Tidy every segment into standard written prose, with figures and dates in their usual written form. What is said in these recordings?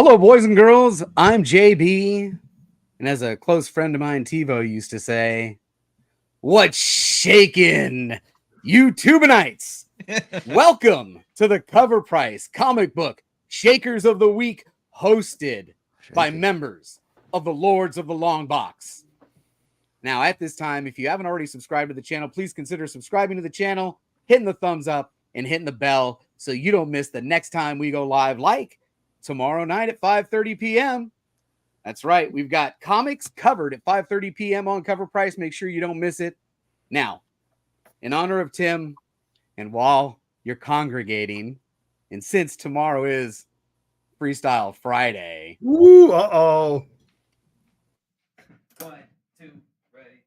Hello, boys and girls. I'm JB. And as a close friend of mine, TiVo, used to say, what's shakin', YouTubenites? Welcome to the Cover Price Comic Book Shakers of the Week, hosted by members of the Lords of the Long Box. Now, at this time, if you haven't already subscribed to the channel, please consider subscribing to the channel, hitting the thumbs up, and hitting the bell so you don't miss the next time we go live, like tomorrow night at 5:30 p.m. That's right. We've got comics covered at 5:30 p.m. on Cover Price. Make sure you don't miss it. Now, in honor of Tim, and while you're congregating, and since tomorrow is Freestyle Friday. Ooh, uh-oh. 1, 2, ready.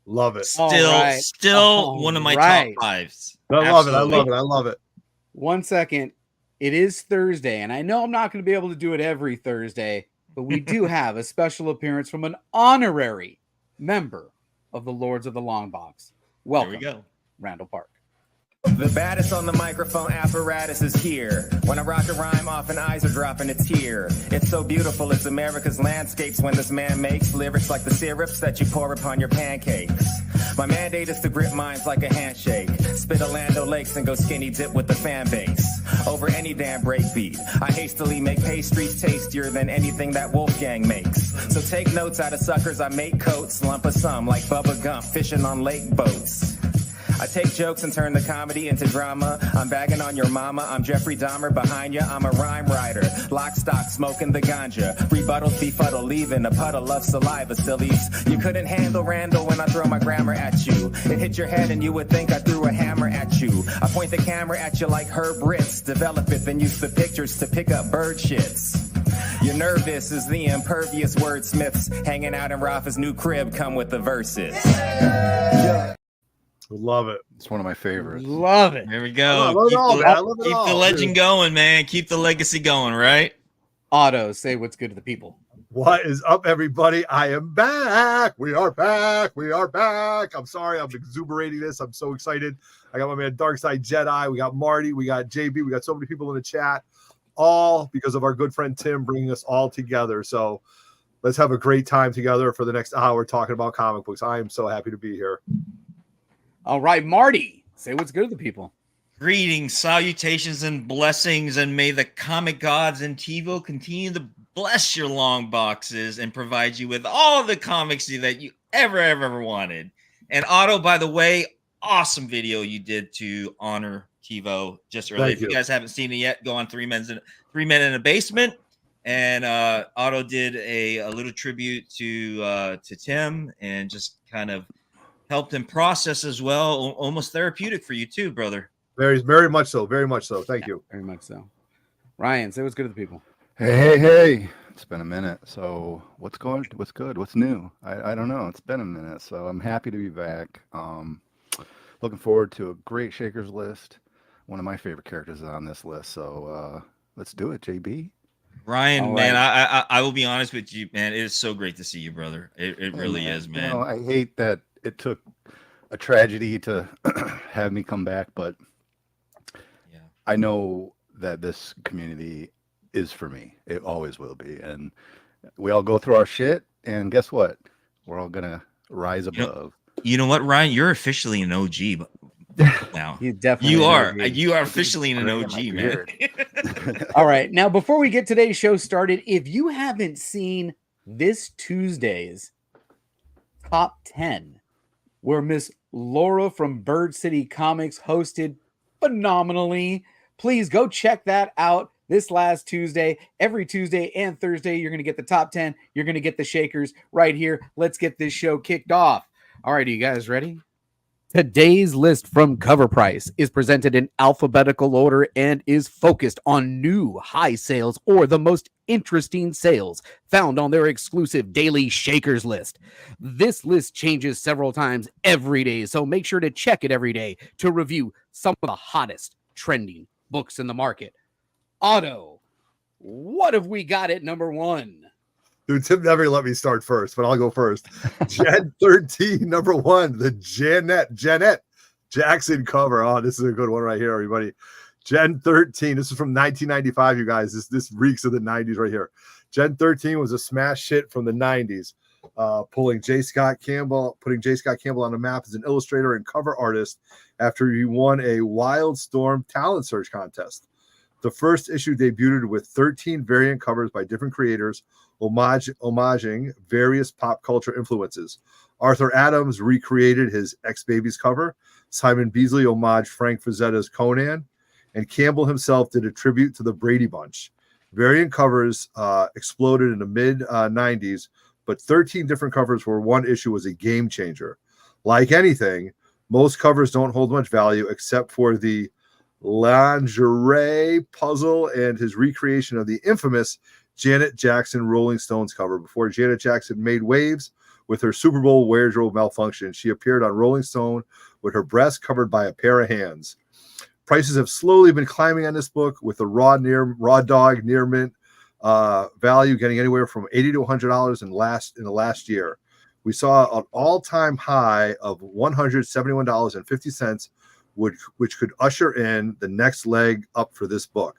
Love it. Still one of my top fives. I love it. 1 second. It is Thursday, and I know I'm not going to be able to do it every Thursday, but we do have a special appearance from an honorary member of the Lords of the Long Box. Welcome, there we go. Randall Park. The baddest on the microphone apparatus is here. When I rock a rhyme, often eyes are dropping a tear. It's so beautiful, it's America's landscapes when this man makes lyrics like the syrups that you pour upon your pancakes. My mandate is to grip minds like a handshake. Spit Orlando Lakes and go skinny dip with the fan base. Over any damn breakbeat, I hastily make pastries tastier than anything that Wolfgang makes. So take notes out of suckers, I make coats, lump of some like Bubba Gump fishing on lake boats. I take jokes and turn the comedy into drama. I'm bagging on your mama. I'm Jeffrey Dahmer behind ya. I'm a rhyme writer. Lock, stock, smoking the ganja. Rebuttals befuddle, leaving a puddle of saliva, sillies. You couldn't handle Randall when I throw my grammar at you. It hit your head and you would think I threw a hammer at you. I point the camera at you like Herb Ritz. Develop it, then use the pictures to pick up bird shits. You're nervous as the impervious wordsmiths hanging out in Rafa's new crib come with the verses. Love it. It's one of my favorites. Love it. There we go. I love it Keep all, the legend going, man. Keep the legacy going, right? Otto, say what's good to the people. What is up, everybody? I am back. We are back. We are back. I'm sorry. I'm exuberating this. I'm so excited. I got my man Darkside Jedi. We got Marty. We got JB. We got so many people in the chat, all because of our good friend Tim bringing us all together. So let's have a great time together for the next hour talking about comic books. I am so happy to be here. All right, Marty, say what's good to the people. Greetings, salutations, and blessings, and may the comic gods and TiVo continue to bless your long boxes and provide you with all the comics that you ever wanted. And Otto, by the way, awesome video you did to honor TiVo just earlier. If you guys haven't seen it yet, go on 3 Men in a Basement. And Otto did a little tribute to Tim and just kind of helped him process as well. Almost therapeutic for you too, brother. Very, very much so. Very much so. Thank you. Very much so. Ryan, say what's good to the people. Hey. It's been a minute. So what's good? What's new? I don't know. It's been a minute. So I'm happy to be back. Looking forward to a great Shakers list. One of my favorite characters is on this list. So let's do it, JB. Ryan, all man, right. I will be honest with you, man. It is so great to see you, brother. It really is, man. You know, I hate that it took a tragedy to have me come back, but yeah, I know that this community is for me. It always will be. And we all go through our shit, and guess what? We're all gonna rise above. You know what, Ryan? You're officially an OG now. You definitely You are officially an OG, man. All right. Now, before we get today's show started, if you haven't seen this Tuesday's Top 10, where Miss Laura from Bird City Comics hosted phenomenally, please go check that out this last Tuesday. Every Tuesday and Thursday, you're going to get the top 10. You're going to get the Shakers right here. Let's get this show kicked off. All right, are you guys ready? Today's list from Cover Price is presented in alphabetical order and is focused on new high sales or the most interesting sales found on their exclusive daily Shakers list. This list changes several times every day, so make sure to check it every day to review some of the hottest trending books in the market. Otto, what have we got at number 1? Dude, Tim never let me start first, but I'll go first. Gen 13, number 1, the Janet Jackson cover. Oh, this is a good one right here, everybody. Gen 13. This is from 1995, you guys. This reeks of the 90s right here. Gen 13 was a smash hit from the 90s, putting J. Scott Campbell on the map as an illustrator and cover artist after he won a Wildstorm talent search contest. The first issue debuted with 13 variant covers by different creators, homaging various pop culture influences. Arthur Adams recreated his X-Babies cover. Simon Beasley homaged Frank Frazetta's Conan. And Campbell himself did a tribute to the Brady Bunch. Variant covers exploded in the mid-90s, but 13 different covers for one issue was a game changer. Like anything, most covers don't hold much value except for the lingerie puzzle and his recreation of the infamous Janet Jackson Rolling Stones cover. Before Janet Jackson made waves with her Super Bowl wardrobe malfunction, she appeared on Rolling Stone with her breasts covered by a pair of hands. Prices have slowly been climbing on this book, with the raw dog near mint value getting anywhere from $80 to $100 in the last year. We saw an all-time high of $171.50, which could usher in the next leg up for this book.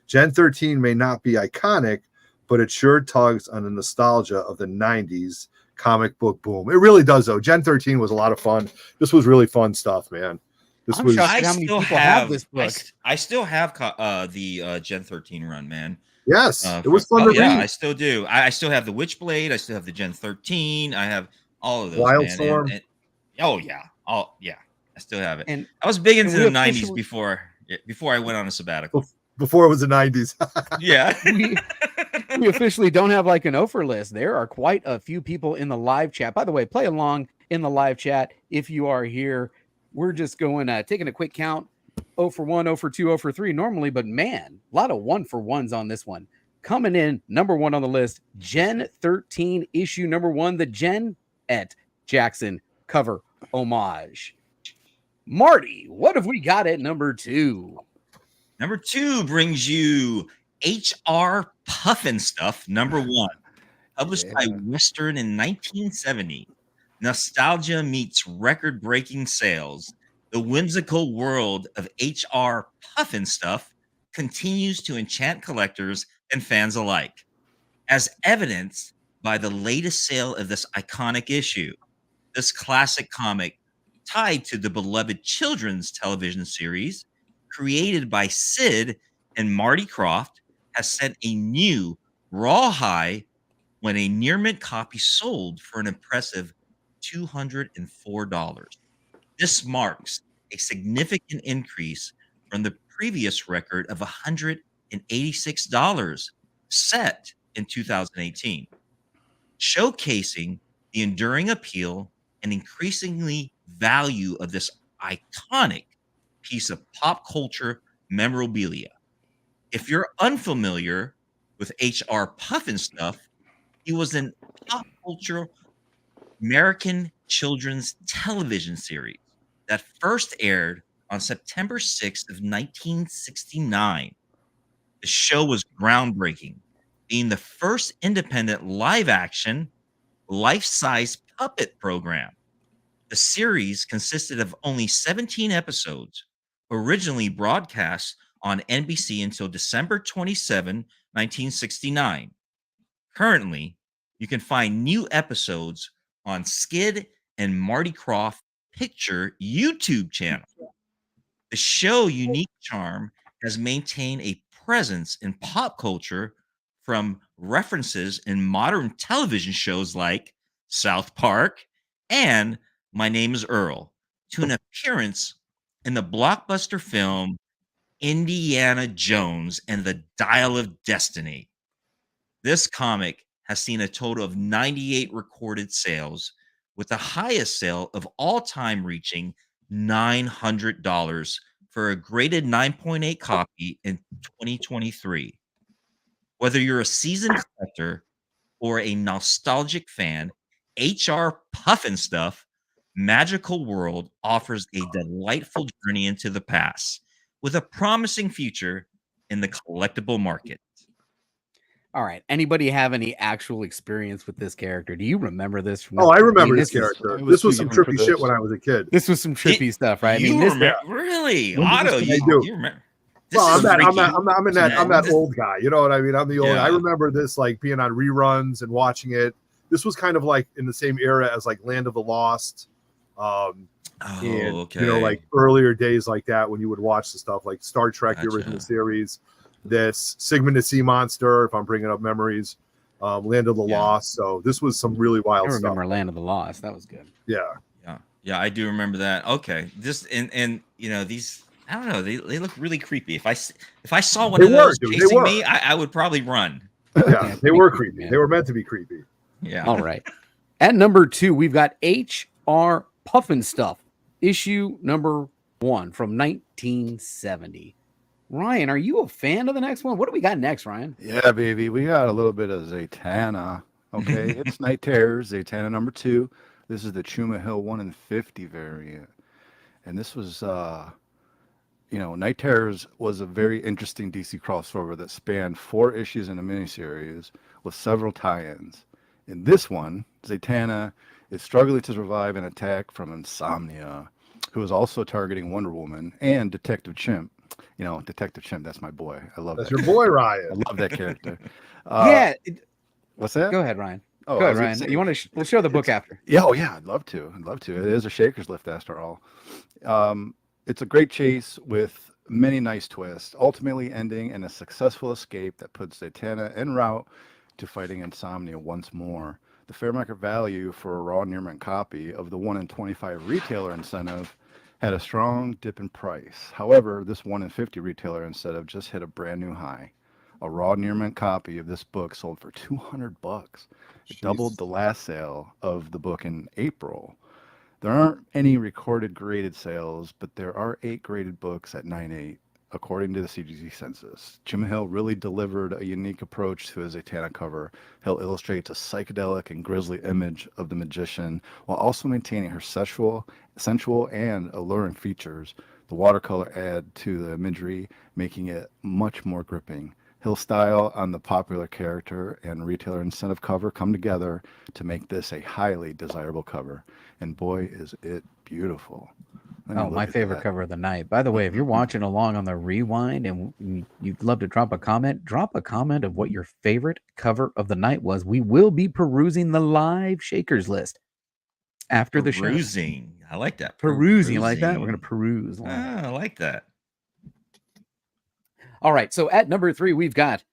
Gen 13 may not be iconic, but it sure tugs on the nostalgia of the 90s comic book boom. It really does, though. Gen 13 was a lot of fun. This was really fun stuff, man. This I'm was. shocked how many people have this book. I still have the Gen 13 run, man. Yes, it was fun to read. Yeah, I still do. I still have the Witchblade. I still have the Gen 13. I have all of those. Wildstorm. Oh yeah, I still have it. And I was big into we the 90s officially- before I went on a sabbatical. Before it was the 90s. Yeah. we officially don't have like an offer list. There are quite a few people in the live chat. By the way, play along in the live chat if you are here. We're just going taking a quick count. 0 for 1, 0 for 2, 0 for 3 normally, but man, a lot of 1 for 1s on this one. Coming in number 1 on the list, Gen 13 issue number 1, the Jen et Jackson cover homage. Marty, what have we got at number 2? Number 2 brings you H.R. Pufnstuf, number 1, published by Western in 1970. Nostalgia meets record-breaking sales. The whimsical world of H.R. Pufnstuf continues to enchant collectors and fans alike, as evidenced by the latest sale of this iconic issue. This classic comic, tied to the beloved children's television series, created by Sid and Marty Krofft, has set a new raw high when a near mint copy sold for an impressive $204. This marks a significant increase from the previous record of $186 set in 2018, showcasing the enduring appeal and increasingly value of this iconic piece of pop culture memorabilia. If you're unfamiliar with H.R. Pufnstuf, he was in pop culture American children's television series that first aired on September 6th of 1969. The show was groundbreaking, being the first independent live-action, life-size puppet program. The series consisted of only 17 episodes, originally broadcast on NBC until December 27, 1969. Currently, you can find new episodes on Skid and Marty Krofft Picture YouTube channel. The show's unique charm has maintained a presence in pop culture, from references in modern television shows like South Park and My Name is Earl, to an appearance in the blockbuster film Indiana Jones and the Dial of Destiny. This comic has seen a total of 98 recorded sales, with the highest sale of all time reaching $900 for a graded 9.8 copy in 2023. Whether you're a seasoned collector or a nostalgic fan, H.R. Pufnstuf Magical World offers a delightful journey into the past, with a promising future in the collectible market. All right. Anybody have any actual experience with this character? Do you remember this? From Oh, I remember this this character. I was This was too some young for trippy this. shit when I was a kid. This was some trippy stuff, right? You this remember, really? When did Otto, this- you, I do. you remember? This Well, is I'm freaky. that old guy. You know what I mean? I'm the old. Yeah. I remember this like being on reruns and watching it. This was kind of like in the same era as like Land of the Lost. And, okay. you know, like earlier days like that when you would watch the stuff like Star Trek, the original Gotcha. series, this Sigmund the Sea Monster, if I'm bringing up memories, Land of the Yeah. Lost. So this was some really I wild stuff. remember Land of the Lost. That was good. Yeah. Yeah, I do remember that. Okay, this and you know these. I don't know. They look really creepy. If I saw one They of were, those dude, they chasing were. me, I would probably run. Yeah. They were creepy. Man. They were meant to be creepy. Yeah. All right. At number 2, we've got H.R. Pufnstuf, issue number 1 from 1970. Ryan, are you a fan of the next one? What do we got next, Ryan? Yeah, baby. We got a little bit of Zatanna. Okay. It's Night Terrors, Zatanna number 2. This is the Chuma Hill 1 in 50 variant. And this was, Night Terrors was a very interesting DC crossover that spanned 4 issues in a miniseries with several tie-ins. In this one, Zatanna is struggling to survive an attack from Insomnia, who is also targeting Wonder Woman and Detective Chimp. You know, Detective Chimp, that's my boy. I love That's that. your boy, I Ryan. love that character. What's that? Go ahead, Ryan. Oh, Go I ahead, was gonna Ryan. say, You want to? We'll show the book after. Yeah, oh yeah, I'd love to. It is a Shaker's Lift after all. It's a great chase with many nice twists, ultimately ending in a successful escape that puts Zatanna en route to fighting Insomnia once more. The fair market value for a raw near mint copy of the 1 in 25 retailer incentive had a strong dip in price. However, this 1 in 50 retailer instead of just hit a brand new high. A raw near mint copy of this book sold for $200. It doubled the last sale of the book in April. There aren't any recorded graded sales, but there are 8 graded books at 9.8, according to the CGC census. Jim Hill really delivered a unique approach to his Zatanna cover. Hill illustrates a psychedelic and grisly image of the magician while also maintaining her sensual and alluring features. The watercolor add to the imagery, making it much more gripping. Hill's style on the popular character and retailer incentive cover come together to make this a highly desirable cover. And boy, is it beautiful. Oh, my favorite cover of the night. By the way, if you're watching along on the rewind and you'd love to drop a comment of what your favorite cover of the night was. We will be perusing the live Shakers list after the show. Perusing. I like that. Perusing. Like that? We're going to peruse. I like that. All right. So at number 3, we've got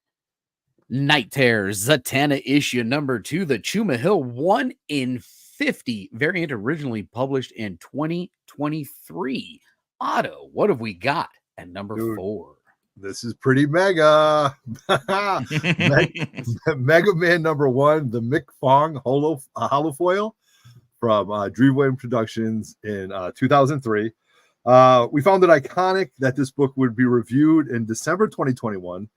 Night Terrors, Zatanna issue number 2, the Chuma Hill 1 in 50 variant, originally published in 2023. Otto, what have we got at number 4? This is pretty mega. Mega Man number 1, the Mick Fong holofoil from Dreamwave Productions in 2003. We found it iconic that this book would be reviewed in December 2021,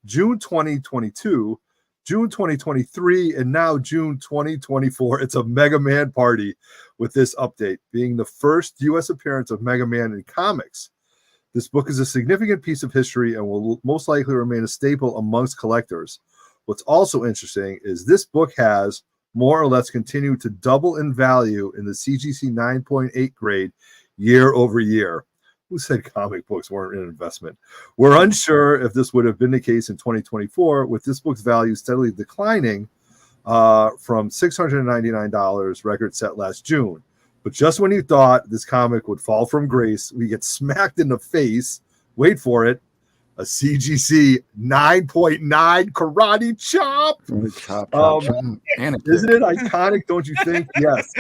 June 2022, June 2023, and now June 2024. It's a Mega Man party with this update, being the first U.S. appearance of Mega Man in comics. This book is a significant piece of history and will most likely remain a staple amongst collectors. What's also interesting is this book has more or less continued to double in value in the CGC 9.8 grade year over year. Who said comic books weren't an investment? We're unsure if this would have been the case in 2024, with this book's value steadily declining from $699 record set last June. But just when you thought this comic would fall from grace, we get smacked in the face. Wait for it. A CGC 9.9 karate chop. Isn't it iconic, don't you think? Yes.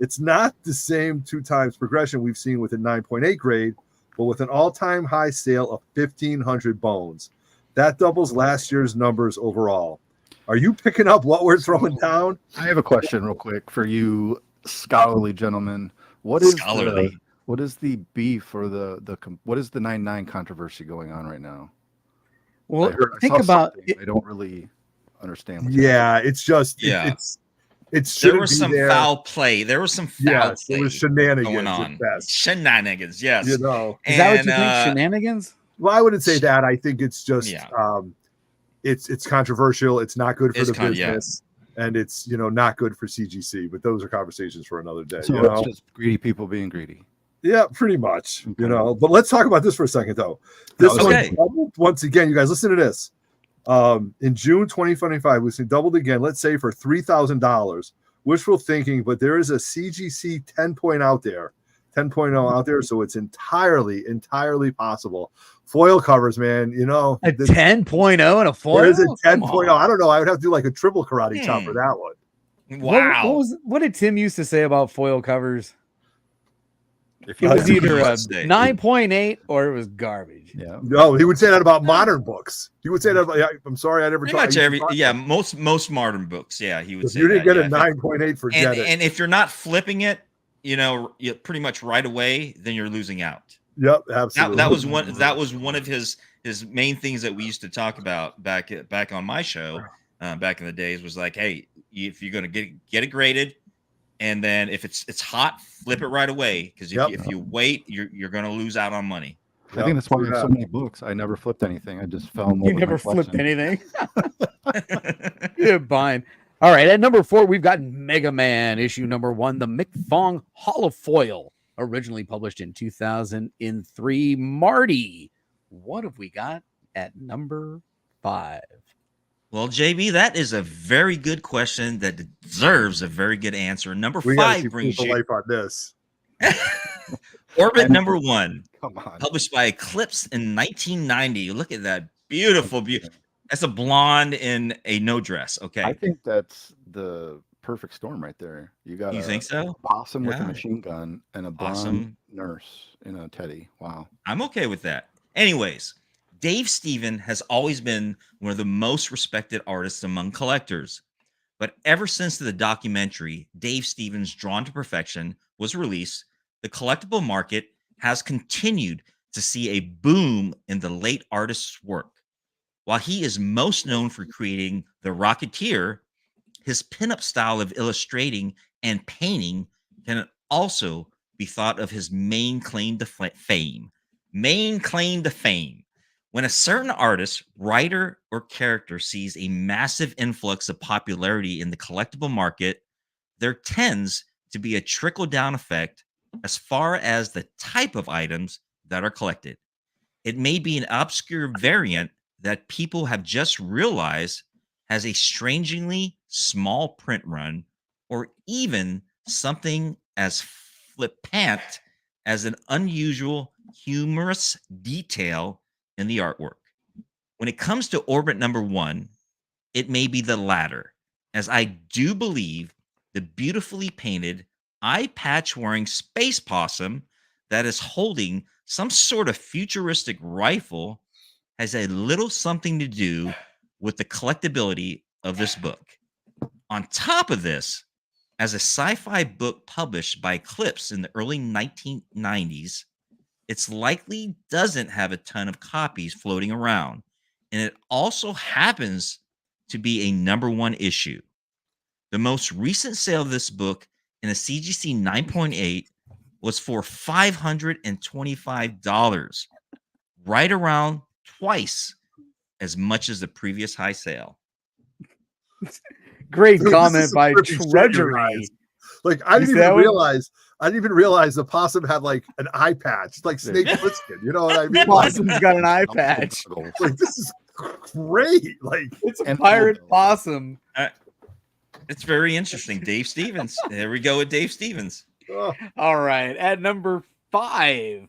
It's not the same 2 times progression we've seen with a 9.8 grade, but with an all-time high sale of 1,500 bones. That doubles last year's numbers overall. Are you picking up what we're throwing down? I have a question real quick for you scholarly gentlemen. What is the beef or what is the 9.9 controversy going on right now? Well, think about it. I don't really understand. It's just there was some foul play. There was some foul play. There was shenanigans going on. Shenanigans, yes. You know, is that what you think? Shenanigans? Well, I wouldn't say that. I think it's just it's controversial. It's not good for the business, and it's not good for CGC. But those are conversations for another day. So it's just greedy people being greedy. Yeah, pretty much. Okay. But let's talk about this for a second, though. This one, once again, you guys listen to this. In June 2025, we see doubled again, let's say for $3,000. Wishful thinking, but there is a CGC 10.0 out there, so it's entirely possible. Foil covers, man, a 10.0 and a foil. There's a 10.0. I don't know. I would have to do like a triple karate chop for that one. Wow. What did Tim used to say about foil covers? It was either a 9.8 or it was garbage. Yeah. No, he would say that about modern books. He would say that about, I'm sorry, I never taught most modern books. Yeah, he would say you didn't get a 9.8 for Jet. And if you're not flipping it, pretty much right away, then you're losing out. Yep, absolutely. That was one of his main things that we used to talk about back on my show back in the days, was like, hey, if you're gonna get it graded, and then if it's hot, flip it right away, because if you wait, you're gonna lose out on money. I think that's why we have so many books. I never flipped anything. I just fell in love. You never flipped anything. You're fine. All right, at number 4, we've got Mega Man issue number 1, the Mick Fong holofoil, originally published in 2003. Marty, what have we got at number 5? Well, JB, that is a very good question that deserves a very good answer. Number 5 brings you life on this. Orbit number 1, come on, published by Eclipse in 1990. Look at that beautiful. That's a blonde in a no dress. Okay, I think that's the perfect storm right there. You got You think so? possum with a Yeah. machine gun and a blonde Awesome. nurse in a teddy. Wow. I'm okay with that. Anyways, Dave Stephen has always been one of the most respected artists among collectors. But ever since the documentary, Dave Stevens' Drawn to Perfection was released, the collectible market has continued to see a boom in the late artist's work. While he is most known for creating The Rocketeer, his pinup style of illustrating and painting can also be thought of his main claim to fame. Main claim to fame. When a certain artist, writer, or character sees a massive influx of popularity in the collectible market, there tends to be a trickle down effect as far as the type of items that are collected. It may be an obscure variant that people have just realized has a strangely small print run, or even something as flippant as an unusual, humorous detail in the artwork. When it comes to orbit number one, it may be the latter, as I do believe the beautifully painted, eye patch wearing space possum that is holding some sort of futuristic rifle has a little something to do with the collectability of this book. On top of this, as a sci-fi book published by Eclipse in the early 1990s, it's likely doesn't have a ton of copies floating around, and it also happens to be a number one issue. The most recent sale of this book in a CGC 9.8 was for $525, right around twice as much as the previous high sale. Great Dude, this is comment some by trippy shit, you Treasury. guys. Like I didn't see even that one? realize. I didn't even realize the possum had like an eye patch, it's like Snake Plissken. You know what I mean? Like, Possum's got an eye patch. like this is great. Like It's a And pirate Elmo. possum. It's very interesting. Dave Stevens. There we go with Dave Stevens. oh, All right. At number 5,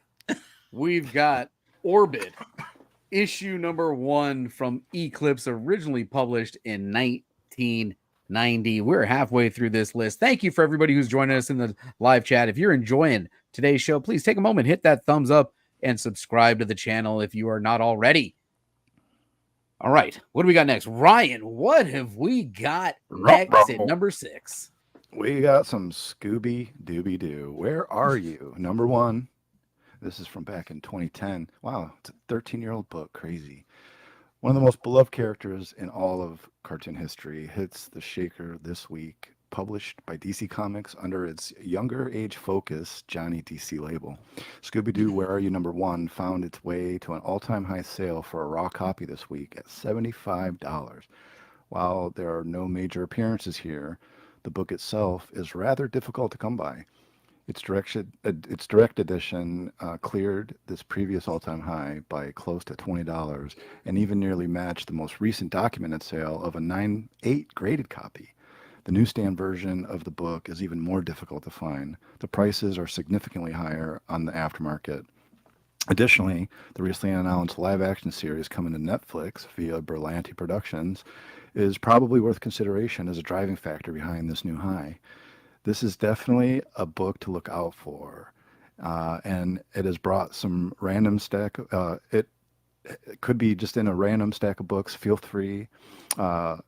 we've got Orbit, issue number 1 from Eclipse, originally published in 1990. We're halfway through this list. Thank you for everybody who's joining us in the live chat. If you're enjoying today's show, please take a moment, hit that thumbs up, and subscribe to the channel if you are not already. All right. What do we got next? Ryan, what have we got next at number 6? We got some Scooby-Doo. Where Are You? Number 1. This is from back in 2010. Wow, it's a 13-year-old book. Crazy. One of the most beloved characters in all of cartoon history hits the shaker this week, published by DC Comics under its younger age focus Johnny DC label. Scooby-Doo Where Are You number 1 found its way to an all-time high sale for a raw copy this week at $75. While there are no major appearances here, the book itself is rather difficult to come by. Its direct edition cleared this previous all-time high by close to $20 and even nearly matched the most recent documented sale of a 9.8 graded copy. The newsstand version of the book is even more difficult to find. The prices are significantly higher on the aftermarket. Additionally, the recently announced live-action series coming to Netflix via Berlanti Productions is probably worth consideration as a driving factor behind this new high. This is definitely a book to look out for, and it has brought some random stack. It could be just in a random stack of books. Feel free to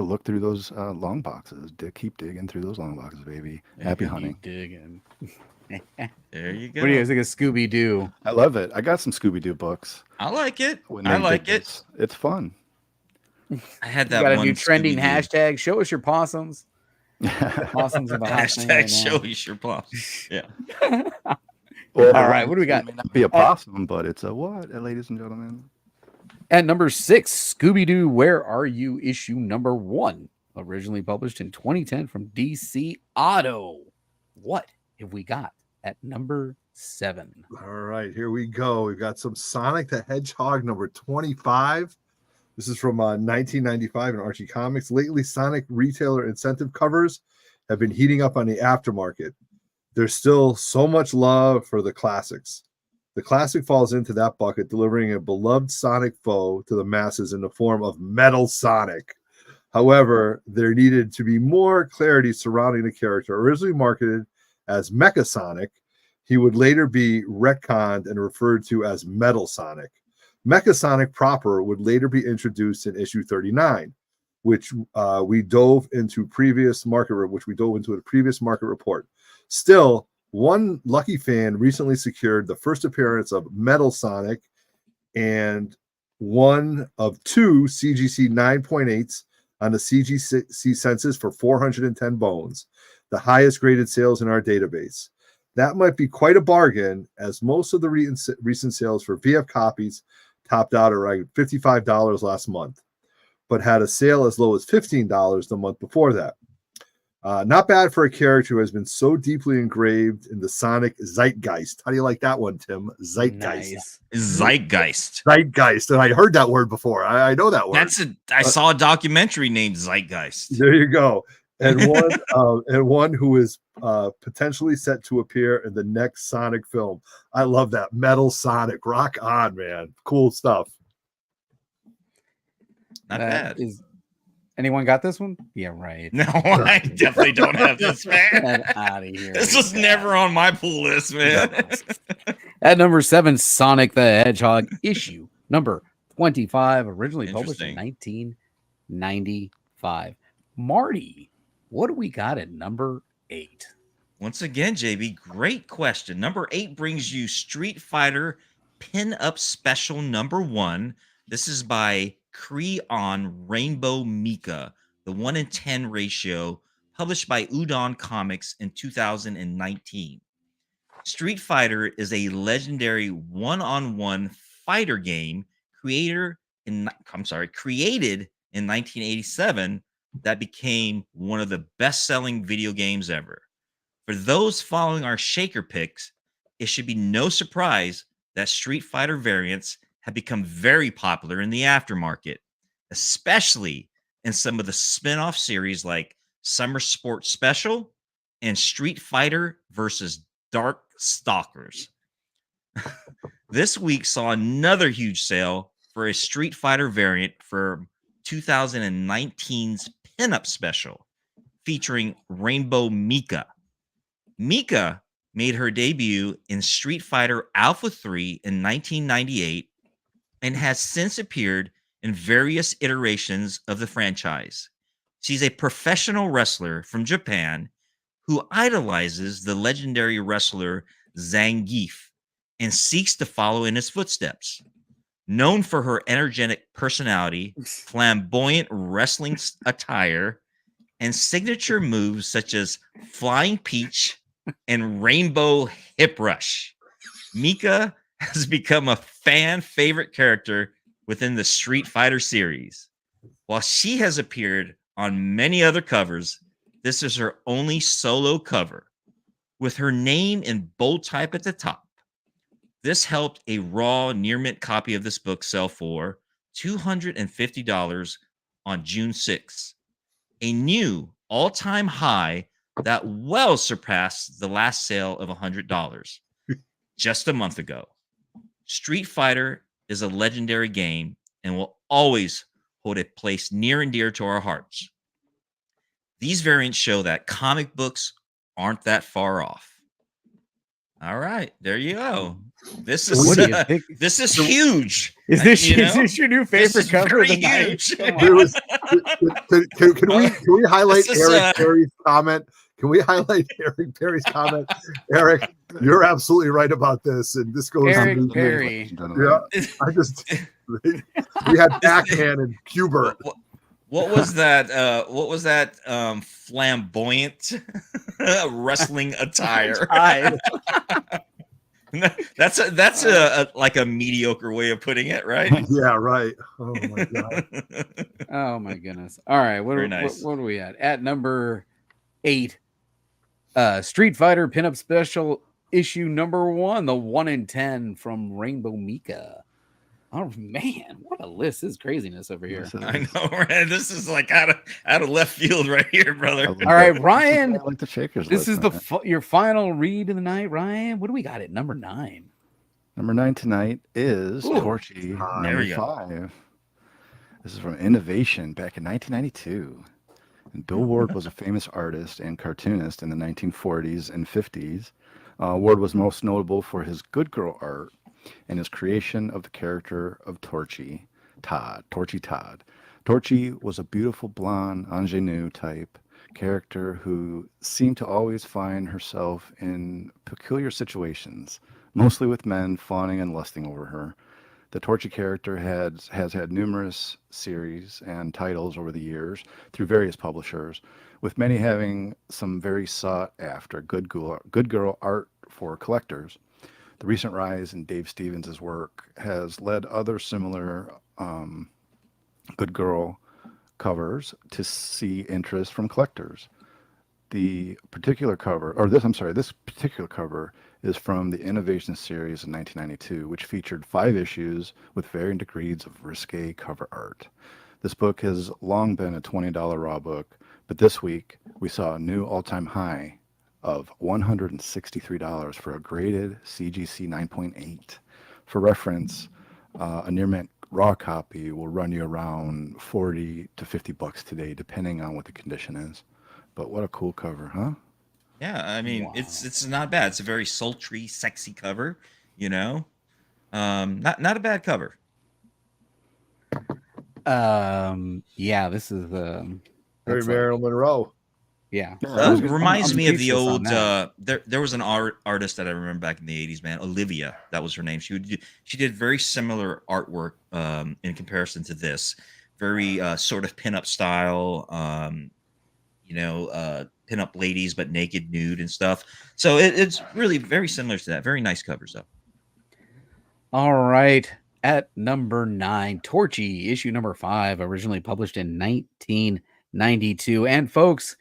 look through those long boxes. Keep digging through those long boxes, baby. Happy hunting. Digging. There you go. What do you guys think of Scooby-Doo? I love it. I got some Scooby-Doo books. I like it. when I they like did it. this. It's fun. I had You that got a one new trending Scooby-Doo. hashtag. Show us your possums. Possums are the hot thing Hashtag right show now. you your possums. Yeah. Well, All right, what do we got? It may not be a possum, but it's a what, ladies and gentlemen? At number 6, Scooby-Doo Where Are You? Issue number 1, originally published in 2010 from DC Auto. What have we got at number 7? all right, here we go. We've got some Sonic the Hedgehog number 25. This is from 1995 in Archie Comics. Lately, Sonic retailer incentive covers have been heating up on the aftermarket. There's still so much love for the classics. The classic falls into that bucket, delivering a beloved Sonic foe to the masses in the form of Metal Sonic. However, there needed to be more clarity surrounding the character. Originally marketed as Mecha Sonic, he would later be retconned and referred to as Metal Sonic. Mecha Sonic proper would later be introduced in issue 39, which we dove into a previous market report. Still, one lucky fan recently secured the first appearance of Metal Sonic and one of two CGC 9.8s on the CGC census for 410 bones, the highest graded sales in our database. That might be quite a bargain, as most of the recent sales for VF copies topped out at around $55 last month, but had a sale as low as $15 the month before that. Not bad for a character who has been so deeply engraved in the Sonic zeitgeist. How do you like that one, Tim? Zeitgeist. Nice. Zeitgeist. Zeitgeist. And I heard that word before. I know that word. I saw a documentary named Zeitgeist. There you go. And one who is potentially set to appear in the next Sonic film. I love that. Metal Sonic. Rock on, man. Cool stuff. Not bad. Anyone got this one? Yeah, right. No, I definitely don't have this, man. Get out of here. This was never on my pull list, man. At number 7, Sonic the Hedgehog, issue number 25, originally published in 1995. Marty, what do we got at number 8? Once again, JB, great question. Number 8 brings you Street Fighter Pinup Special number 1. This is by Creon Rainbow Mika, the 1-in-10 ratio, published by Udon Comics in 2019. Street Fighter is a legendary one-on-one fighter game created in 1987 that became one of the best-selling video games ever. For those following our Shaker picks, it should be no surprise that Street Fighter variants have become very popular in the aftermarket, especially in some of the spin-off series like Summer Sports Special and Street Fighter versus Dark Stalkers. This week saw another huge sale for a Street Fighter variant for 2019's Pinup Special, featuring Rainbow Mika. Mika made her debut in Street Fighter Alpha 3 in 1998 and has since appeared in various iterations of the franchise. She's a professional wrestler from Japan who idolizes the legendary wrestler Zangief and seeks to follow in his footsteps. Known for her energetic personality, flamboyant wrestling attire, and signature moves such as Flying Peach and Rainbow Hip Rush, Mika has become a fan favorite character within the Street Fighter series. While she has appeared on many other covers, this is her only solo cover, with her name in bold type at the top. This helped a raw near mint copy of this book sell for $250 on June 6th, a new all-time high that well surpassed the last sale of $100 just a month ago. Street Fighter is a legendary game and will always hold a place near and dear to our hearts. These variants show that comic books aren't that far off. All right, there you go. This is this is huge. Is this your new favorite cover of the night? Can we highlight Eric Perry's comment? Can we highlight Eric Perry's comment? Eric, you're absolutely right about this, and this goes Eric Perry. Yeah, we had Pac-Man and Cubert. What was that? What was that? Flamboyant wrestling attire. That's a like a mediocre way of putting it, right? Yeah, right. Oh my god. Oh my goodness. All right, what are we at? At number 8, Street Fighter Pinup Special issue number 1, the 1-in-10 from Rainbow Mika. Oh man, what a list! This is craziness over here. I know, man. This is like out of left field right here, brother. All right, Ryan. I like the Shakers. This is your final read of the night, Ryan. What do we got at number 9? Number 9 tonight is Torchy, number 5. This is from Innovation back in 1992. And Bill Ward was a famous artist and cartoonist in the 1940s and 50s. Ward was most notable for his good girl art and his creation of the character of Torchy Todd. Torchy was a beautiful blonde ingenue type character who seemed to always find herself in peculiar situations, mostly with men fawning and lusting over her. The Torchy character has had numerous series and titles over the years through various publishers, with many having some very sought after good girl art for collectors. The recent rise in Dave Stevens' work has led other similar good girl covers to see interest from collectors. This particular cover is from the Innovation series in 1992, which featured 5 issues with varying degrees of risque cover art. This book has long been a $20 raw book, but this week we saw a new all-time high of $163 for a graded CGC 9.8. For reference, a near mint raw copy will run you around $40 to $50 today, depending on what the condition is. But what a cool cover, huh? Yeah, I mean, it's not bad. It's a very sultry, sexy cover, you know. Not a bad cover. Yeah, this is Very Marilyn Monroe. Yeah. Reminds I'm me of the speechless on old that. there was an artist that I remember back in the 80s, man. Olivia, that was her name. She did very similar artwork in comparison to this. Very sort of pinup style, pinup ladies but naked, nude and stuff. So it's really very similar to that. Very nice covers though. All right. At number 9, Torchy, issue number 5, originally published in 1992. And folks,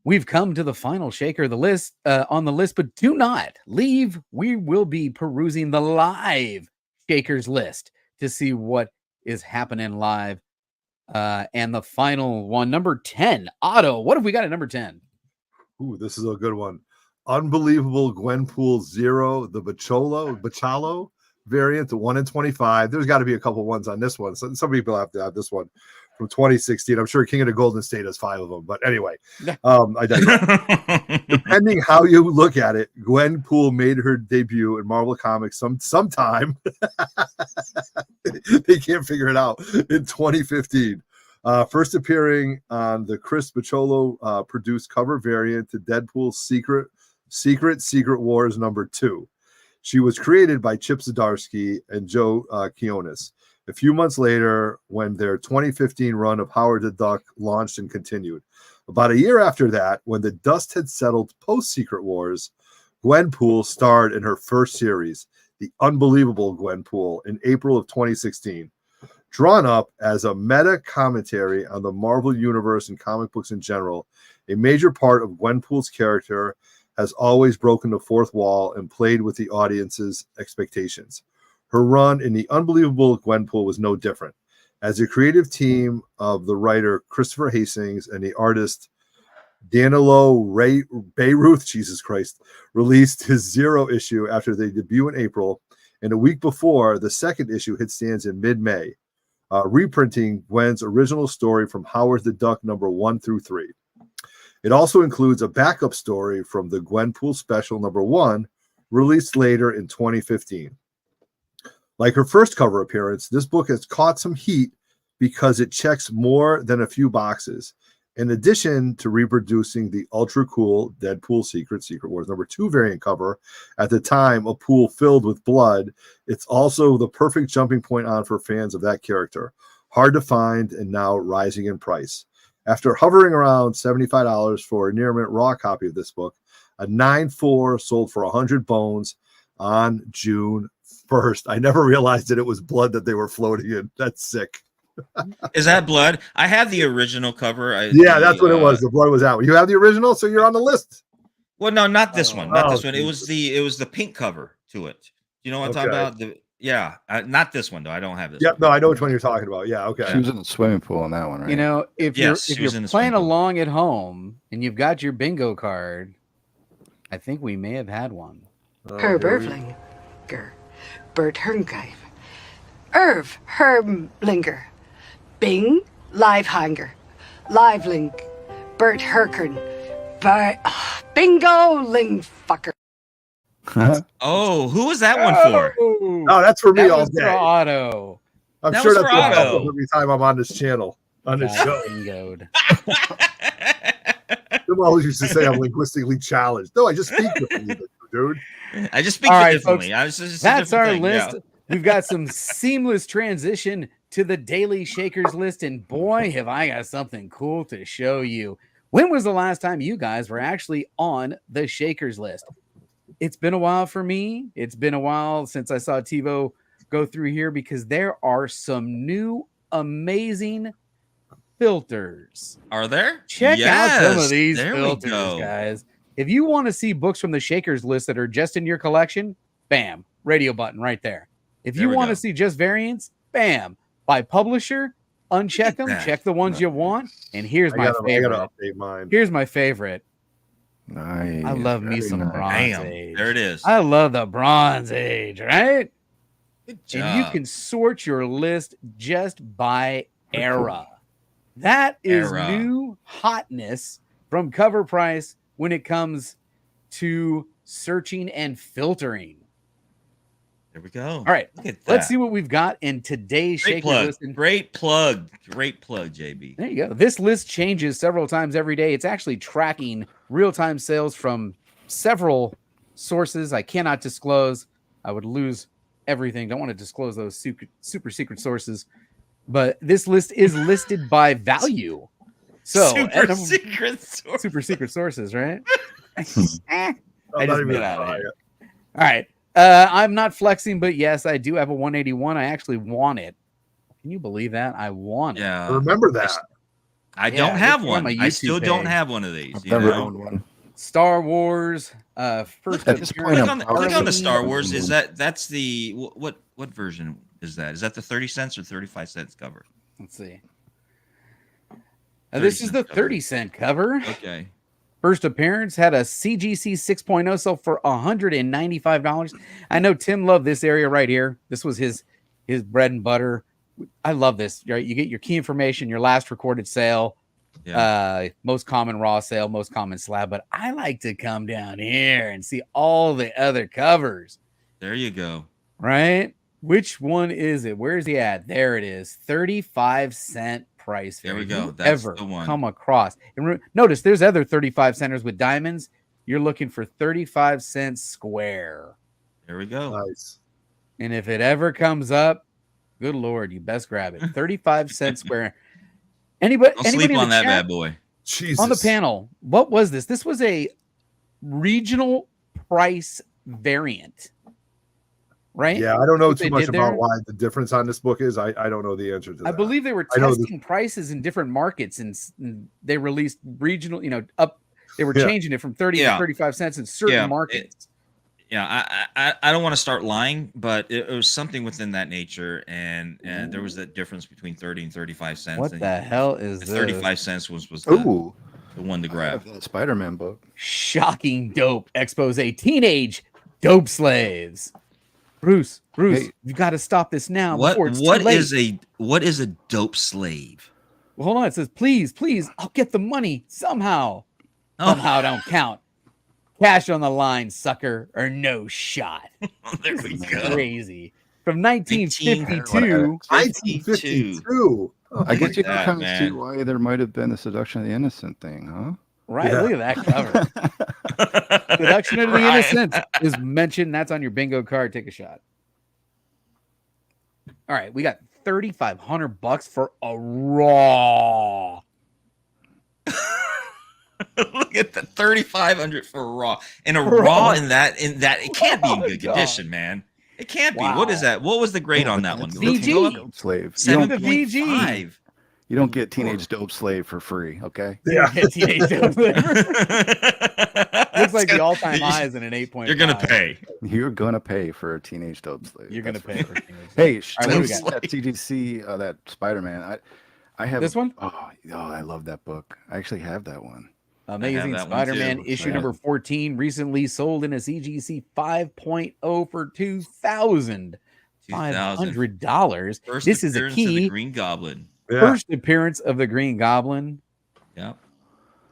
we've come to the final shaker of the list on the list, but do not leave. We will be perusing the live shakers list to see what is happening live. And the final one, number 10, Otto. What have we got at number 10? Ooh, this is a good one. Unbelievable Gwenpool Zero, the Bachalo variant, 1 in 25. There's got to be a couple ones on this one. So some people have to have this one from 2016. I'm sure King of the Golden State has 5 of them. But anyway, I digress. Depending how you look at it, Gwenpool made her debut in Marvel Comics sometime. They can't figure it out, in 2015. First appearing on the Chris Bachalo produced cover variant to Deadpool's Secret Wars number 2. She was created by Chip Zdarsky and Joe Quinones. A few months later, when their 2015 run of Howard the Duck launched and continued. About a year after that, when the dust had settled post-Secret Wars, Gwenpool starred in her first series, The Unbelievable Gwenpool, in April of 2016. Drawn up as a meta commentary on the Marvel Universe and comic books in general, a major part of Gwenpool's character has always broken the fourth wall and played with the audience's expectations. Her run in The Unbelievable Gwenpool was no different. As a creative team of the writer Christopher Hastings and the artist Danilo Bayruth, Jesus Christ, released his 0 issue after they debut in April, and a week before, the second issue hit stands in mid-May, reprinting Gwen's original story from Howard the Duck number 1 through 3. It also includes a backup story from the Gwenpool special number 1, released later in 2015. Like her first cover appearance, this book has caught some heat because it checks more than a few boxes. In addition to reproducing the ultra cool Deadpool Secret Wars number 2 variant cover, at the time a pool filled with blood, it's also the perfect jumping point on for fans of that character. Hard to find and now rising in price. After hovering around $75 for a near mint raw copy of this book, a 9.4 sold for 100 bones on June 1st. I never realized that it was blood that they were floating in. That's sick. Is that blood? I have the original cover. That's what it was. The blood was out. You have the original, so you're on the list. Well, no, not this one. Not this one. It was the pink cover to it. You know what I'm talking about? Not this one though. I don't have this. Yeah, no, I know which one you're talking about. Yeah, okay. She was in the swimming pool on that one, right? You know, if you're playing along at home and you've got your bingo card, I think we may have had one. Herb Irvlinger, Bert Herngreif, Irv Herblinger, Bing, Live Hanger, Live Link, Bert Herkern, Bingo Ling Fucker. Oh, who was that one for? Oh, that's for me That all was day. for Otto. I'm That sure was that's for what Otto. happens every time I'm on this channel, on this Got show. bingoed. People always used to say I'm linguistically challenged. No, I just speak differently, dude. I just speak All right, differently. folks, I was just a That's different our thing, list. yeah. We've got some seamless transition to the Daily Shakers list, and boy, have I got something cool to show you. When was the last time you guys were actually on the Shakers list? It's been a while for me. It's been a while since I saw TiVo go through here because there are some new amazing filters. Are there? Check out some of Yes, these there we filters, go. guys. If you want to see books from the Shakers list that are just in your collection, bam, radio button right there. If There you we want go. to see just variants, bam, by publisher, uncheck them, that. check the ones you want. And here's I my gotta favorite. update mine. Here's my favorite. Nice. I love me very some nice. Bronze Bam. Age. There it is. I love the Bronze Age, right? Good And you job. can sort your list just by era. That is Era. new hotness from Cover Price when it comes to searching and filtering. There we go. All right, Look at that. let's see what we've got in today's Great Shaker plug. list. And Great plug. Great plug, JB. there you go. This list changes several times every day. It's actually tracking real-time sales from several sources I cannot disclose. I would lose everything. Don't want to disclose those super secret sources. But this list is listed by value. So Super secret source. super secret sources, right? I'm I not just even get out of gonna here. try it. All right. I'm not flexing, but yes, I do have a 181. I actually want it. Can you believe that? I want it. I Yeah. remember that. I Yeah, don't have it's on one. my I YouTube still don't page. have one of these. I've You never know? owned one. Star Wars. First At this point, appearance. Click on the I'm Star proud. Wars. That's the what version is that? Is that the 30 cents or 35 cents cover? Let's see. This is the 30 30-cent cover. Okay. First appearance had a CGC 6.0 sell for $195. I know Tim loved this area right here. This was his bread and butter. I love this. Right? You get your key information, your last recorded sale, most common raw sale, most common slab. But I like to come down here and see all the other covers. There you go. Right? Which one is it? Where is he at? There it is. 35-cent price. There we If go. you That's ever the one. come across. And notice there's other 35 centers with diamonds. You're looking for 35 cents square. There we go. Nice. And if it ever comes up, good Lord, you best grab it. 35 cents square. Anybody Don't sleep in on the that chat? bad boy. Jesus. On the panel, what was this? This was a regional price variant. Right? Yeah, I don't know What too they much did about there? why the difference on this book is. I don't know the answer to that. I believe they were I know testing prices in different markets and they released regional, up. They were Yeah. changing it from 30 to Yeah. 35 cents in certain Yeah, markets. I don't want to start lying, but it was something within that nature, and there was that difference between 30 and 35 cents. What and the hell is the this? 35 cents was the Ooh, one to I grab. have that Spider-Man book. Shocking dope expose. Teenage dope slaves. Bruce, Hey. you got to stop this now What before it's what too late. is a dope slave? Well, hold on. It says, please, I'll get the money somehow. Oh, Somehow don't count. Cash on the line, sucker, or no shot. there we go. Crazy. From 1952. 1952. Oh, I guess you that, can kind of see man. why there might have been a seduction of the innocent thing, huh? Right, Yeah. look at that cover. Seduction of the Right. Innocent is mentioned. That's on your bingo card. Take a shot. All right, we got $3,500 for a raw. Look at the 3,500 for raw, and a Raw. raw in that it can't be in Oh, good God. condition, man. It can't be. Wow. What is that? What was the grade on that one? It's VG. the dope slave. You Seven don't, the VG. 7.5. you don't get teenage dope slave for free, okay? Yeah. Teenage Dope Slave. Looks like the It's all-time gonna- high is in an 8.5. You're gonna pay. You're gonna pay for a teenage dope slave. You're gonna That's pay for for sure. Teenage Dope. Hey, All right, what do we since got? that CGC, that Spider-Man, I have This one? Oh, I love that book. I actually have that one. Amazing that one, too. Spider-Man issue Yeah. number 14 recently sold in a CGC 5.0 for $2,500. $2,000. This is a First appearance of the key. Green Goblin. Yeah. First appearance of the Green Goblin. Yeah.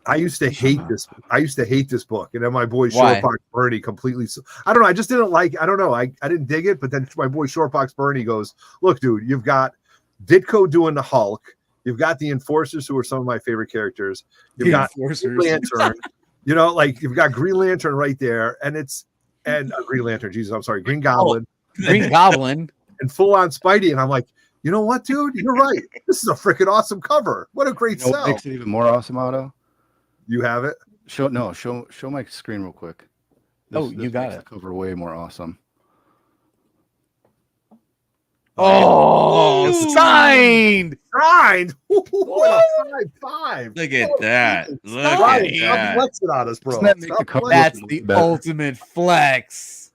I used to hate this. I used to hate this book, and then my boy Why? Shortbox Bernie completely. I don't know. I just didn't like. I don't know. I didn't dig it. But then my boy Shortbox Bernie goes, "Look, dude, you've got Ditko doing the Hulk. You've got the Enforcers, who are some of my favorite characters. You've got Green Lantern. You know, like you've got Green Lantern right there, and Green Lantern. Jesus, I'm sorry, Green Goblin, Green Goblin, and full on Spidey. And I'm like, you know what, dude? You're right. This is a freaking awesome cover. What a great What sell. makes it even more awesome, Otto? You have it. Show my screen real quick. You got makes it. the cover way more awesome. Oh, signed. What a 5-5. Look at that. Look Stop at that. flexing on us, bro. Doesn't that make the Stop cover flexing. That's look the better? ultimate flex.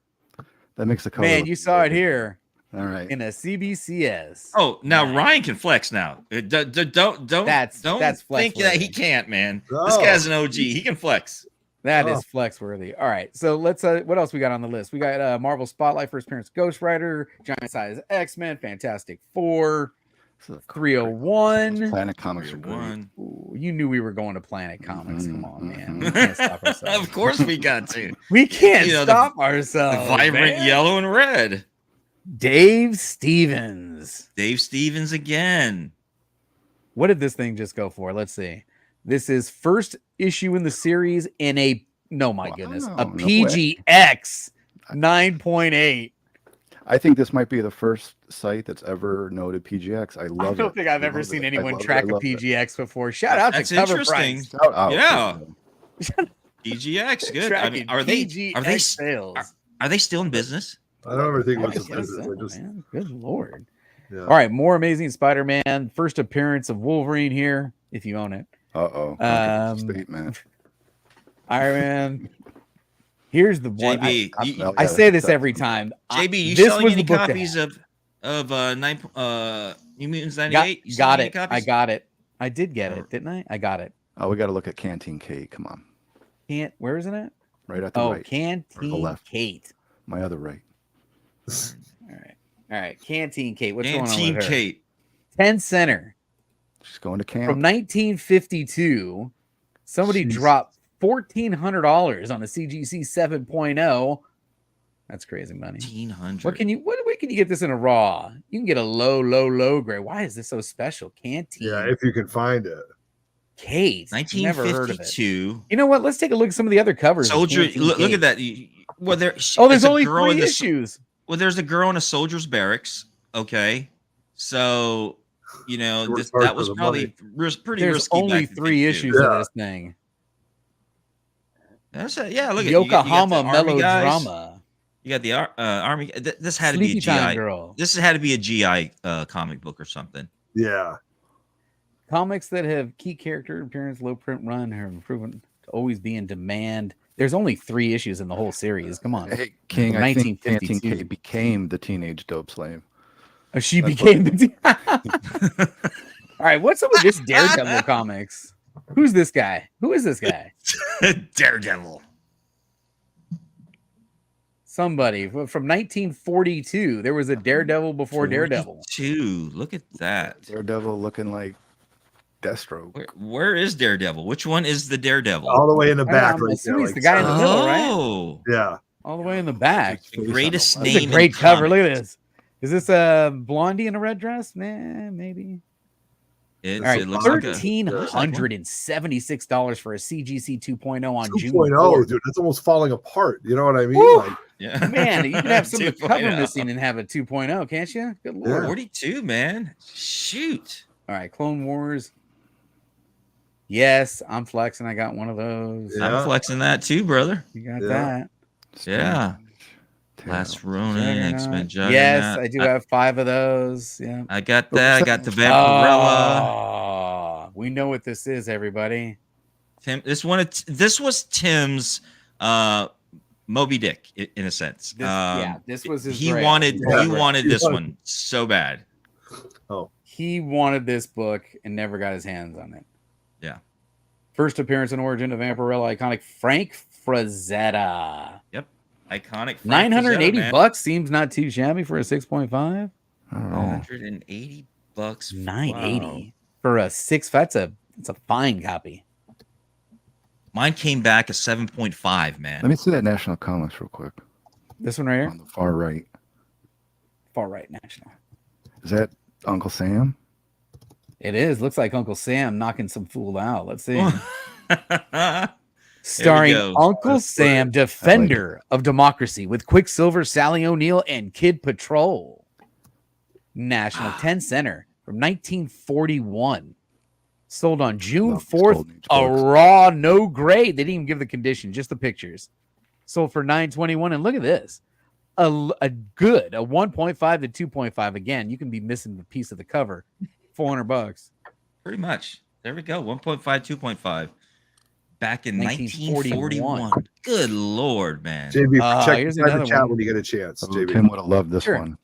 That makes the cover. Man, look you saw it better. here All right. in a CBCS. Oh, now Nice. Ryan can flex now. Don't That's think flex that he worthy. can't, man. No. This guy's an OG. He can flex. That Oh. is flex worthy. All right, so let's. What else we got on the list? We got Marvel Spotlight, first appearance, Ghost Rider, Giant Size X-Men, Fantastic Four, This is a 301. Planet Comics are great. One. Ooh, you knew we were going to Planet Comics. Come on, man. We Mhm. can't stop ourselves. Of course we got to. We can't You know, stop The ourselves. vibrant man. yellow and red. Dave Stevens. Dave Stevens again. What did this thing just go for? Let's see. This is first issue in the series in a goodness, a Wow, no way. PGX 9.8. I think this might be the first site that's ever noted PGX. I love it. I don't think I've I ever love seen it. I anyone love it. track I a love it. PGX before. Shout out That's to Cover interesting. Price. Shout out. Yeah. PGX, good. I mean, Tracking are they PGX sales? are they still in business? I don't ever think it I was a guess business. so, I just, man. Good lord. yeah. All right, more Amazing Spider-Man. First appearance of Wolverine here, if you own it. Uh-oh. Statement. Iron Man. Here's the one. JB, I say this every time. JB, you this selling was any the book to copies have. of New Mutants Got, 98? You got selling any it. copies? I got it. I did get it, didn't I? I got it. Oh, we got to look at Canteen Kate. Come on. Where is it at? Right at the Oh, right. Or the Canteen left. Kate. My other right. All right. Canteen Kate. What's going on Canteen with her? Kate. 10 center. She's going to camp. From 1952, somebody Jeez. dropped $1,400 on a CGC 7.0. That's crazy money. 1,500. What way can you get this in a raw? You can get a low grade. Why is this so special? Canteen Yeah, if you can find it. Kate. Never heard of it. 1952. You know what? Let's take a look at some of the other covers. of Soldier. Canteen Look Kate. at that. Well, There's it's a only girl in 3 the- issues. Well, there's a girl in a soldier's barracks. Okay, so you know Short this, start that for was the probably pretty There's risky. only back in 3 52. issues of this thing. That's yeah. Look at you got the Yokohama Army guys, melodrama. You got the Army. This had to Sleepy be a Time GI. Girl. This had to be a GI comic book or something. Yeah. Comics that have key character appearance, low print run, have proven to always be in demand. There's only 3 issues in the whole series. Come on. Hey, King, From I think Canteen 1952. Kate became the teenage dope slave. Oh, she That's became the. All right, what's up with this Daredevil comics? Who's this guy? Who is this guy? Daredevil. Somebody from 1942. There was a Daredevil before Daredevil. 42. Look at that. Daredevil looking like Deathstroke. Where is Daredevil? Which one is the Daredevil? All the way in the back. I'm Right assuming there, he's the guy in the middle, right? Oh, Yeah. All the way in the back. the greatest This This is name. a great in cover. Look comics. at this. Is this a blondie in a red dress? Nah, maybe. All All right, it looks like a $1,376 for a CGC 2.0 on June 2.0, 4th. dude. That's almost falling apart. You know what I mean? Woo! Like, yeah. Man, you can have some of the cover 2.0. missing and have a 2.0, can't you? Good Yeah. lord. 42, man. Shoot. All right, Clone Wars. Yes, I'm flexing. I got one of those. Yeah. I'm flexing that too, brother. You got Yeah. that. Yeah. Terrible. Last Ronin, X-Men Juggernaut. Yes, I do have 5 of those. Yeah. I got that. I got the Vampirella. Oh, we know what this is, everybody. Tim, this was Tim's Moby Dick in a sense. This was his. He grail. wanted Yeah. this one so bad. He wanted this book and never got his hands on it. Yeah. First appearance and origin of Vampirella iconic Frank Frazetta. Iconic. Frank 980 Frazetta, man. bucks seems not too shabby for a 6.5. I don't know. 980 Bucks. $9.80 for a six. It's a fine copy. Mine came back a 7.5, man. Let me see that National Comics real quick. This one right here, On the far right. far right national. Is that Uncle Sam? It is. Looks like Uncle Sam knocking some fool out. Let's see. There Starring we go. Uncle Sam, defender of democracy, with Quicksilver, Sally O'Neill, and Kid Patrol. National 10 center from 1941. Sold on June Love these 4th. Golden Age A books. raw, no grade. They didn't even give the condition, just the pictures. Sold for $9.21. And look at this. A good, a 1.5 to 2.5. Again, you can be missing the piece of the cover. $400. Pretty much. There we go. 1.5, 2.5. Back in 1941. 1941. Good Lord, man. JB, check here's inside the another chat one. when you get a chance. Oh, JB. Tim would have loved this Sure. one.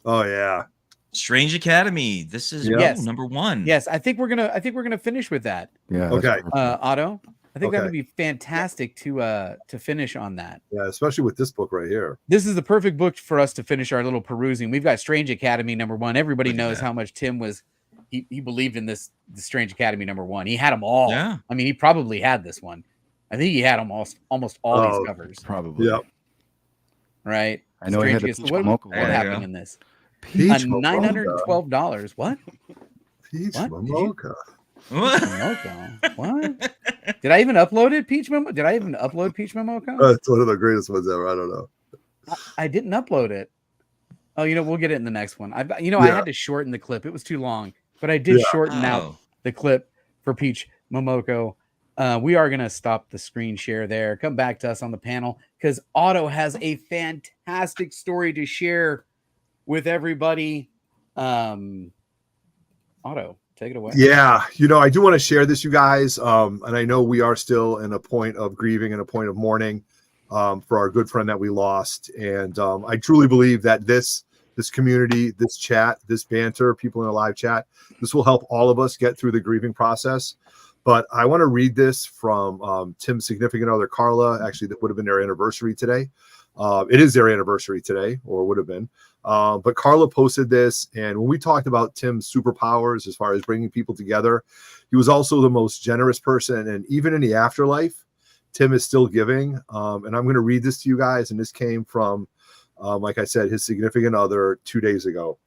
Oh yeah. Strange Academy. This is Yes. number 1. Yes, I think we're gonna finish with that. Yeah. Okay. that's perfect. Otto. I think that Okay. would be fantastic to finish on that. Yeah, especially with this book right here. This is the perfect book for us to finish our little perusing. We've got Strange Academy number 1. Everybody Look at knows that. how much Tim was. He believed in the Strange Academy number 1. He had them all. Yeah. I mean, he probably had this one. I think he had almost all Oh, these covers, Probably. Yep. right? I know he had the Strange- Peach what, Momoko what one. happened in this? Peach $912. What? Peach What? Did you- Momoko. Momoko. What? Did I even upload it? Peach Momoko? Did I even upload Peach Momoko? It's one of the greatest ones ever. I don't know. I didn't upload it. Oh, we'll get it in the next one. I Yeah. had to shorten the clip. It was too long, but I did Yeah. shorten out Oh. the clip for Peach Momoko. We are going to stop the screen share there. Come back to us on the panel because Otto has a fantastic story to share with everybody. Otto, take it away. Yeah, I do want to share this, you guys. And I know we are still in a point of grieving and a point of mourning for our good friend that we lost. And I truly believe that this community, this chat, this banter, people in the live chat, this will help all of us get through the grieving process. But I want to read this from Tim's significant other, Carla. Actually, that would have been their anniversary today. It is their anniversary today, or would have been. But Carla posted this, and when we talked about Tim's superpowers as far as bringing people together, he was also the most generous person. And even in the afterlife, Tim is still giving. And I'm going to read this to you guys. And this came from, like I said, his significant other 2 days ago.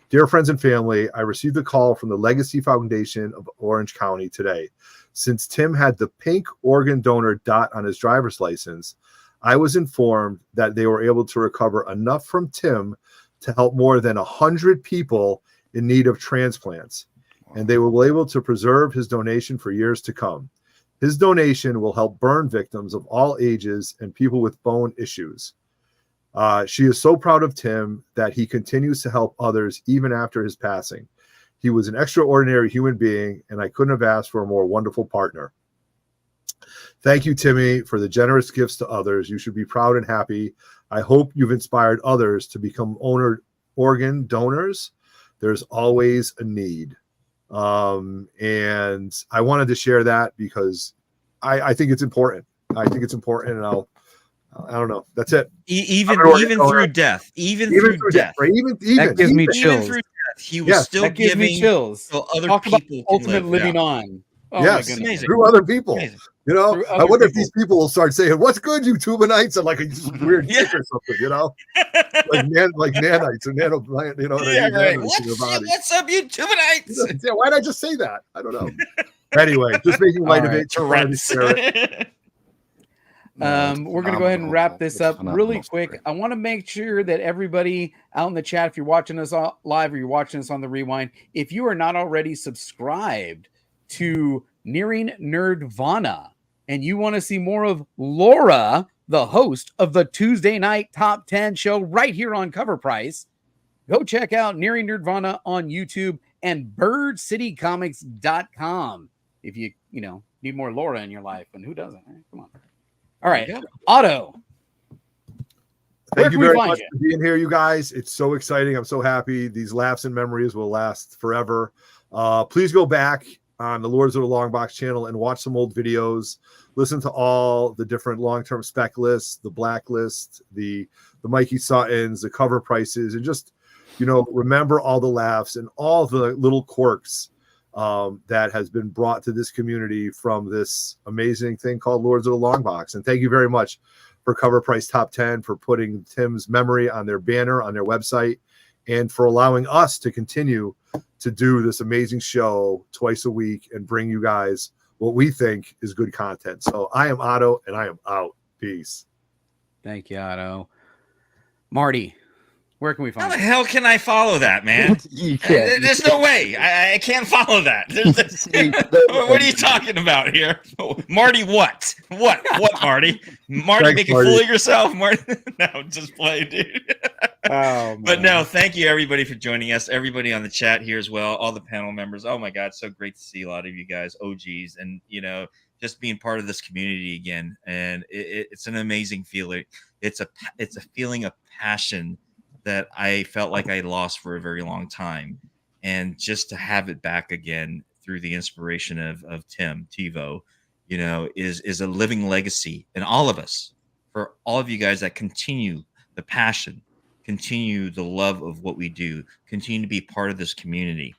Dear friends and family, I received a call from the Legacy Foundation of Orange County today. Since Tim had the pink organ donor dot on his driver's license, I was informed that they were able to recover enough from Tim to help more than 100 people in need of transplants, and they were able to preserve his donation for years to come. His donation will help burn victims of all ages and people with bone issues. She is so proud of Tim that he continues to help others even after his passing. He was an extraordinary human being, and I couldn't have asked for a more wonderful partner. Thank you, Timmy, for the generous gifts to others. You should be proud and happy. I hope you've inspired others to become organ donors. There's always a need. And I wanted to share that because I think it's important. I think it's important, and I don't know. That's it. Even through death. Even through death. Right? That gives me Even chills. through death, he was Yes, still That gives giving me chills. so other Talk about people can ultimate live. living Yeah. on. Oh Yes, my goodness. amazing. through other people. Amazing. Through I other wonder if people. these people will start saying, "What's good, you Tubanites?" and like a weird Yeah. kick or something, like nanites or nano, what I mean? Right. Nanites in their body. What's up, you Tubanites? Yeah, why did I just say that? I don't know. Anyway, just making light of All right, it. Just wanted to share it. We're going to go ahead and wrap this up really quick. Story. I want to make sure that everybody out in the chat, if you're watching us live or you're watching us on the rewind, if you are not already subscribed to Nearing Nerdvana and you want to see more of Laura, the host of the Tuesday night top 10 show right here on Cover Price, go check out Nearing Nerdvana on YouTube and birdcitycomics.com if you need more Laura in your life. And who doesn't? Right? Come on. All right, Otto. Where Thank can you we very find much you? for being here, you guys. It's so exciting. I'm so happy. These laughs and memories will last forever. Please go back on the Lords of the Long Box channel and watch some old videos. Listen to all the different long-term spec lists, the blacklist, the Mikey Suttons, the cover prices, and just remember all the laughs and all the little quirks that has been brought to this community from this amazing thing called Lords of the Long Box. And thank you very much for Cover Price Top 10, for putting Tim's memory on their banner, on their website, and for allowing us to continue to do this amazing show twice a week and bring you guys what we think is good content. So I am Otto, and I am out. Peace. Thank you, Otto. Marty, where can we find How the you? hell can I follow that, man? You can't. There's no way. I can't follow that. What are you talking about here? Marty, what? What, Marty? Marty, Thanks, make a Marty. fool of yourself, Marty. No, just play, dude. Oh, But man. no, thank you, everybody, for joining us. Everybody on the chat here as well. All the panel members. Oh, my God. So great to see a lot of you guys, OGs, and, just being part of this community again. And it's an amazing feeling. It's a feeling of passion that I felt like I lost for a very long time. And just to have it back again through the inspiration of Tim TiVo, is a living legacy in all of us, for all of you guys that continue the passion, continue the love of what we do, continue to be part of this community.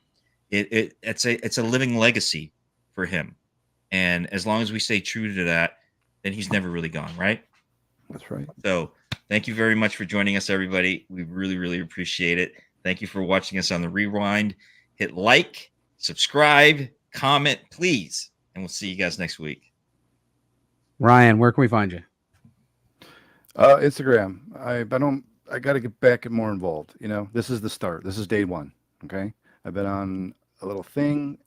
It's a living legacy for him. And as long as we stay true to that, then he's never really gone, right? That's right. So thank you very much for joining us, everybody. We really, really appreciate it. Thank you for watching us on the Rewind. Hit like, subscribe, comment, please. And we'll see you guys next week. Ryan, where can we find you? Instagram. I got to get back and more involved. This is the start. This is day one. Okay. I've been on a little thing.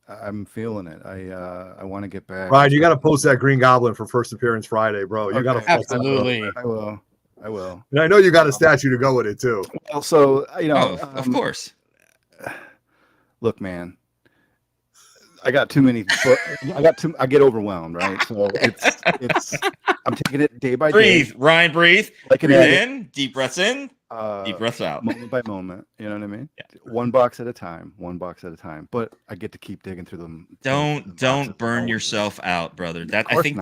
I'm feeling it. I want to get back. Ryan, you got to post that Green Goblin for first appearance Friday, bro. You got to Absolutely. I will. And I know you got a statue to go with it too. Well, so Of course. Look, man, I got too many. I get overwhelmed, right? So it's. I'm taking it day by day. Breathe, Ryan, breathe. Like Breathe in, deep breaths in, deep breaths out. moment by moment. You know what I mean? Yeah. One box at a time. But I get to keep digging through them. Don't burn yourself out, brother. I think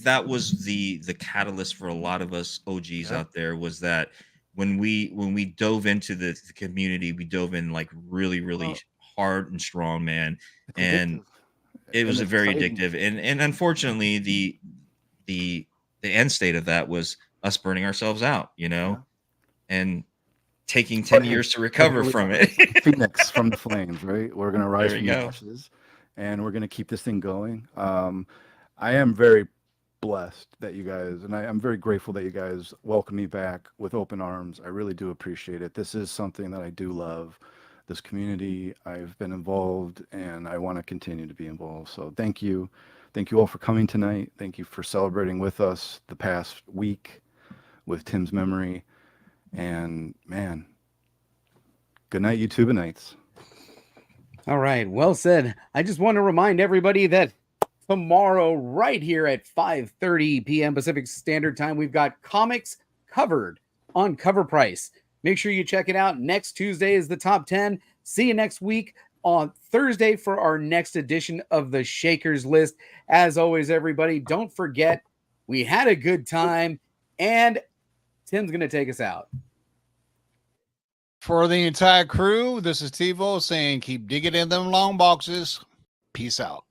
that was the catalyst for a lot of us OGs out there, was that when we dove into the community, we dove in like really, really hard and strong, man. And it was very addictive. And unfortunately the end state of that was us burning ourselves out, and taking 10 years to recover from it. Phoenix from the flames, right? We're gonna rise from the go. ashes, and we're gonna keep this thing going. I am very blessed that you guys, and I'm very grateful that you guys welcome me back with open arms. I really do appreciate it. This is something that I do love. This community, I've been involved, and I want to continue to be involved. So thank you. Thank you all for coming tonight. Thank you for celebrating with us the past week with Tim's memory. And man, good night, YouTubeites. All right. Well said. I just want to remind everybody that tomorrow, right here at 5:30 p.m. Pacific Standard Time, we've got comics covered on Cover Price. Make sure you check it out. Next Tuesday is the top 10. See you next week on Thursday for our next edition of the Shakers List. As always, everybody, don't forget, we had a good time, and Tim's going to take us out. For the entire crew, this is TiVo saying keep digging in them long boxes. Peace out.